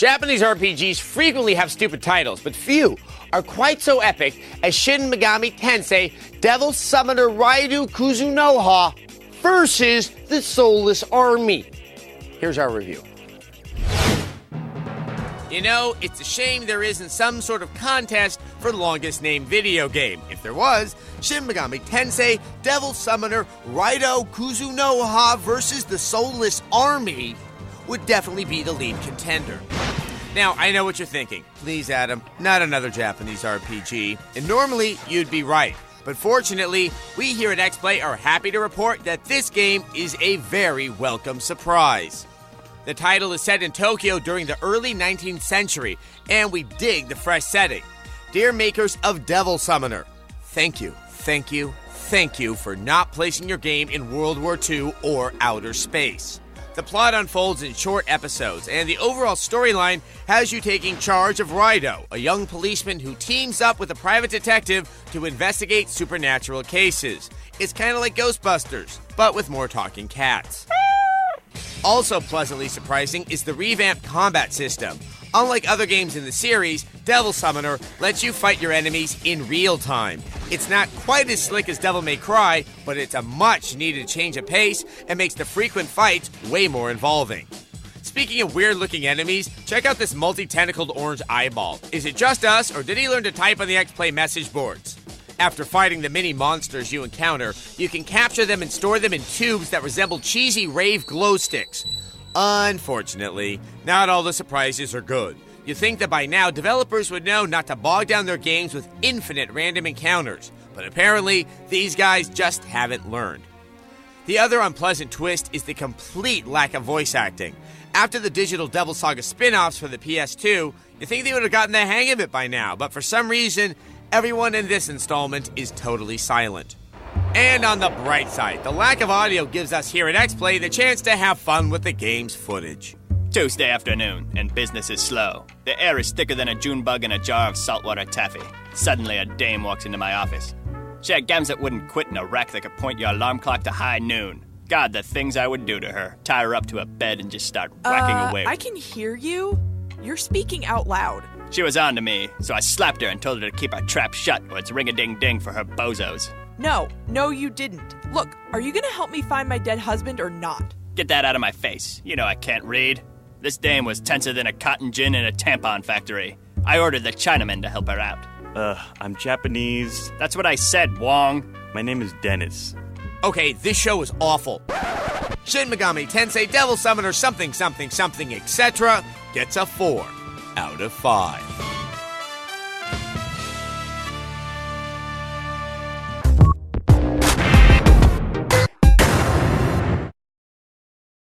Japanese RPGs frequently have stupid titles, but few are quite so epic as Shin Megami Tensei Devil Summoner Raidou Kuzunoha versus the Soulless Army. Here's our review. You know, it's a shame there isn't some sort of contest for longest named video game. If there was, Shin Megami Tensei Devil Summoner Raidou Kuzunoha versus the Soulless Army would definitely be the lead contender. Now, I know what you're thinking. Please, Adam, not another Japanese RPG. And normally, you'd be right. But fortunately, we here at XPlay are happy to report that this game is a very welcome surprise. The title is set in Tokyo during the early 19th century, and we dig the fresh setting. Dear makers of Devil Summoner, thank you for not placing your game in World War II or outer space. The plot unfolds in short episodes, and the overall storyline has you taking charge of Raidou, a young policeman who teams up with a private detective to investigate supernatural cases. It's kind of like Ghostbusters, but with more talking cats. Also pleasantly surprising is the revamped combat system. Unlike other games in the series, Devil Summoner lets you fight your enemies in real time. It's not quite as slick as Devil May Cry, but it's a much needed change of pace and makes the frequent fights way more involving. Speaking of weird looking enemies, check out this multi-tentacled orange eyeball. Is it just us, or did he learn to type on the XPlay message boards? After fighting the mini monsters you encounter, you can capture them and store them in tubes that resemble cheesy rave glow sticks. Unfortunately, not all the surprises are good. You'd think that by now developers would know not to bog down their games with infinite random encounters, but apparently these guys just haven't learned. The other unpleasant twist is the complete lack of voice acting. After the digital Devil Saga spin-offs for the PS2, you'd think they would have gotten the hang of it by now, but for some reason, everyone in this installment is totally silent. And on the bright side, the lack of audio gives us here at XPlay the chance to have fun with the game's footage. Tuesday afternoon, and business is slow. The air is thicker than a June bug in a jar of saltwater taffy. Suddenly, a dame walks into my office. She had gams that wouldn't quit in a rack that could point your alarm clock to high noon. God, the things I would do to her. Tie her up to a bed and just start whacking away. I can hear you. You're speaking out loud. She was on to me, so I slapped her and told her to keep her trap shut or it's ring-a-ding-ding for her bozos. No, you didn't. Look, are you gonna help me find my dead husband or not? Get that out of my face. You know I can't read. This dame was tenser than a cotton gin in a tampon factory. I ordered the Chinaman to help her out. I'm Japanese. That's what I said, Wong. My name is Dennis. Okay, this show is awful. Shin Megami Tensei Devil Summoner something, etc. gets a 4 out of 5.